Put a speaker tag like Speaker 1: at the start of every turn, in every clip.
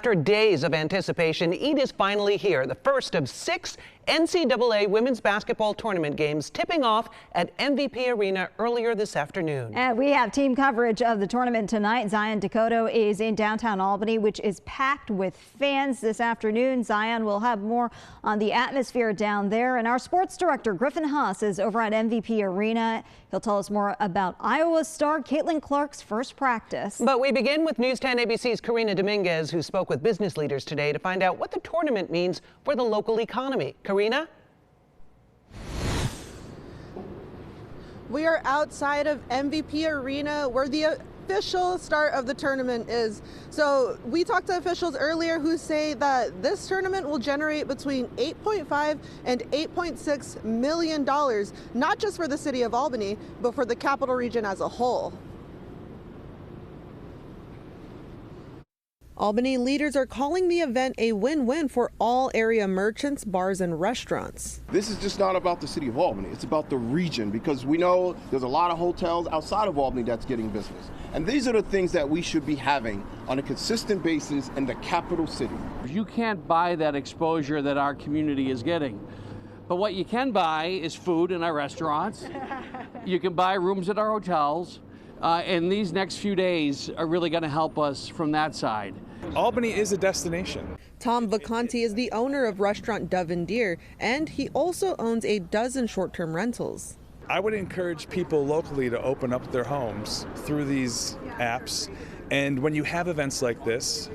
Speaker 1: After days of anticipation, Eid is finally here, the first of 6 NCAA women's basketball tournament games tipping off at MVP Arena earlier this afternoon.
Speaker 2: And we have team coverage of the tournament tonight. Zion Dakota is in downtown Albany, which is packed with fans this afternoon. Zion will have more on the atmosphere down there. And our sports director, Griffin Haas, is over at MVP Arena. He'll tell us more about Iowa star Caitlin Clark's first practice.
Speaker 1: But we begin with News 10 ABC's Karina Dominguez, who spoke with business leaders today to find out what the tournament means for the local economy. Karina?
Speaker 3: We are outside of MVP Arena where the official start of the tournament is. So we talked to officials earlier who say that this tournament will generate between $8.5 and $8.6 million, not just for the city of Albany, but for the capital region as a whole. Albany leaders are calling the event a win-win for all area merchants, bars, and restaurants.
Speaker 4: This is just not about the city of Albany. It's about the region, because we know there's a lot of hotels outside of Albany that's getting business. And these are the things that we should be having on a consistent basis in the capital city.
Speaker 5: You can't buy that exposure that our community is getting. But what you can buy is food in our restaurants. You can buy rooms at our hotels. And these next few days are really going to help us from that side.
Speaker 6: Albany is a destination.
Speaker 3: Tom Vacanti is the owner of restaurant Dove and Deer, and he also owns a dozen short-term rentals.
Speaker 6: I would encourage people locally to open up their homes through these apps. And when you have events like this,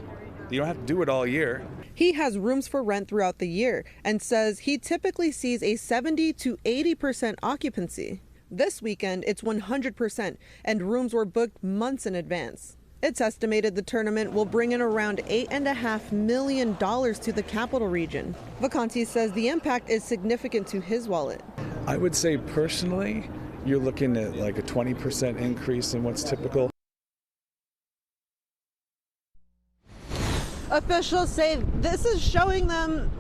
Speaker 6: you don't have to do it all year.
Speaker 3: He has rooms for rent throughout the year and says he typically sees a 70 to 80% occupancy. This weekend, it's 100%, and rooms were booked months in advance. It's estimated the tournament will bring in around $8.5 million to the capital region. Vacanti says the impact is significant to his wallet.
Speaker 6: I would say personally, you're looking at like a 20% increase in what's typical.
Speaker 3: Officials say this is showing them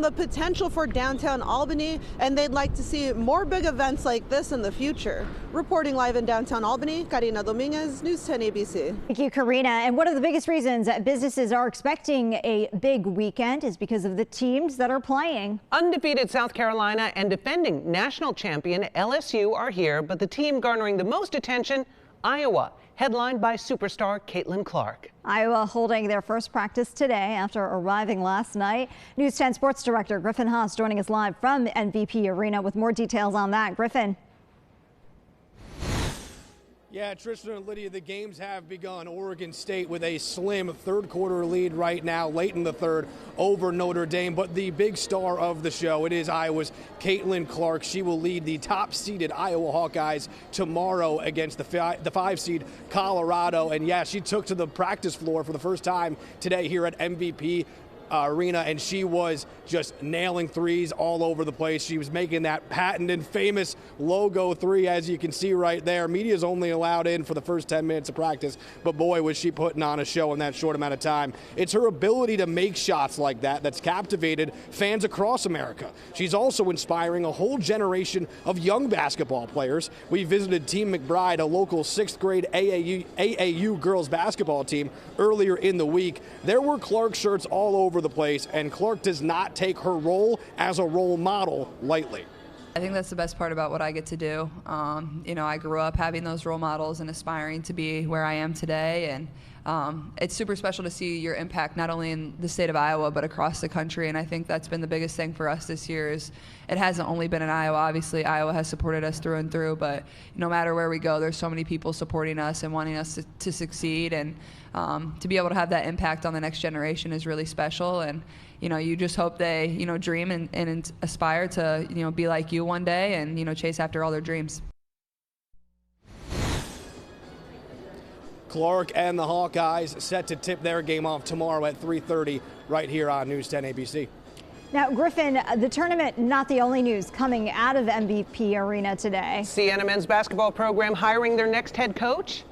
Speaker 3: the potential for downtown Albany, and they'd like to see more big events like this in the future. Reporting live in downtown Albany, Karina Dominguez, News 10 ABC.
Speaker 2: Thank you, Karina. And one of the biggest reasons that businesses are expecting a big weekend is because of the teams that are playing.
Speaker 1: Undefeated South Carolina and defending national champion LSU are here, but the team garnering the most attention, Iowa, headlined by superstar Caitlin Clark.
Speaker 2: Iowa holding their first practice today after arriving last night. News 10 sports director Griffin Haas joining us live from MVP Arena with more details on that. Griffin.
Speaker 7: Yeah, Tristan and Lydia, the games have begun. Oregon State with a slim third quarter lead right now, late in the third, over Notre Dame. But the big star of the show, it is Iowa's Caitlin Clark. She will lead the top-seeded Iowa Hawkeyes tomorrow against the 5-seed Colorado. And yeah, she took to the practice floor for the first time today here at MVP Arena, and she was just nailing threes all over the place. She was making that patented famous logo three, as you can see right there. Media's only allowed in for the first 10 minutes of practice, but boy, was she putting on a show in that short amount of time. It's her ability to make shots like that that's captivated fans across America. She's also inspiring a whole generation of young basketball players. We visited Team McBride, a local 6th grade AAU girls basketball team, earlier in the week. There were Clark shirts all over the place, and Clark does not take her role as a role model lightly.
Speaker 8: I think that's the best part about what I get to do. I grew up having those role models and aspiring to be where I am today, and it's super special to see your impact not only in the state of Iowa but across the country. And I think that's been the biggest thing for us this year. Is it hasn't only been in Iowa. Obviously, Iowa has supported us through and through, but no matter where we go, there's so many people supporting us and wanting us to succeed. And to be able to have that impact on the next generation is really special. And you just hope they dream and aspire to be like you one day and chase after all their dreams.
Speaker 7: Clark and the Hawkeyes set to tip their game off tomorrow at 3:30 right here on News 10 ABC.
Speaker 2: Now, Griffin, the tournament not the only news coming out of MVP Arena today.
Speaker 1: Siena men's basketball program hiring their next head coach?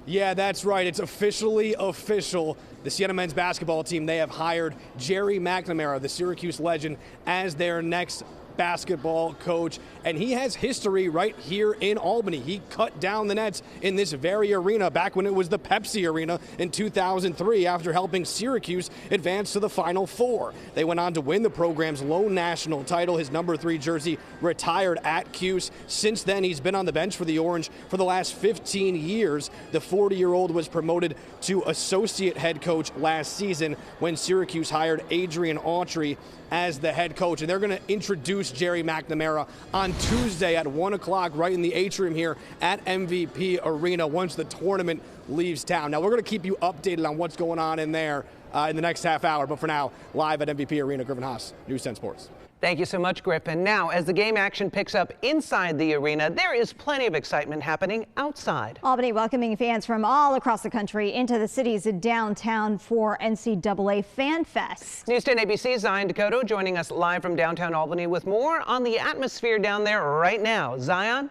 Speaker 7: Yeah, that's right. It's officially official. The Siena men's basketball team, they have hired Jerry McNamara, the Syracuse legend, as their next basketball coach, and he has history right here in Albany. He cut down the nets in this very arena back when it was the Pepsi Arena in 2003 after helping Syracuse advance to the Final Four. They went on to win the program's lone national title. His number 3 jersey retired at Cuse. Since then, he's been on the bench for the Orange for the last 15 years. The 40-year-old was promoted to associate head coach last season when Syracuse hired Adrian Autry as the head coach. And they're going to introduce Jerry McNamara on Tuesday at 1 o'clock right in the atrium here at MVP Arena once the tournament leaves town. Now, we're going to keep you updated on what's going on in there in the next half hour. But for now, live at MVP Arena, Griffin Haas, News 10 Sports.
Speaker 1: Thank you so much, Griffin. Now, as the game action picks up inside the arena, there is plenty of excitement happening outside.
Speaker 2: Albany welcoming fans from all across the country into the city's downtown for NCAA Fan Fest.
Speaker 1: News 10 ABC's Zion Dakota joining us live from downtown Albany with more on the atmosphere down there right now. Zion?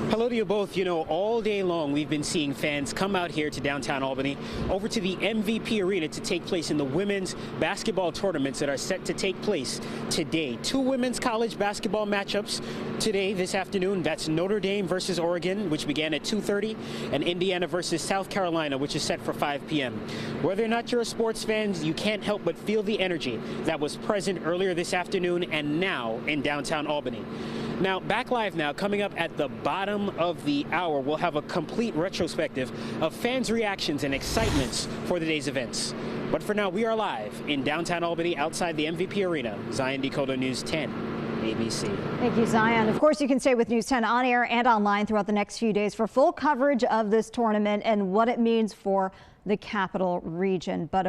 Speaker 9: Hello to you both. You know, all day long we've been seeing fans come out here to downtown Albany over to the MVP Arena to take place in the women's basketball tournaments that are set to take place today. 2 women's college basketball matchups today, this afternoon. That's Notre Dame versus Oregon, which began at 2:30, and Indiana versus South Carolina, which is set for 5 p.m. Whether or not you're a sports fan, you can't help but feel the energy that was present earlier this afternoon and now in downtown Albany. Now, back live now, coming up at the bottom of the hour, we'll have a complete retrospective of fans' reactions and excitements for the day's events. But for now, we are live in downtown Albany outside the MVP Arena. Zion Dakota, News 10, ABC.
Speaker 2: Thank you, Zion. Of course, you can stay with News 10 on air and online throughout the next few days for full coverage of this tournament and what it means for the Capital Region. But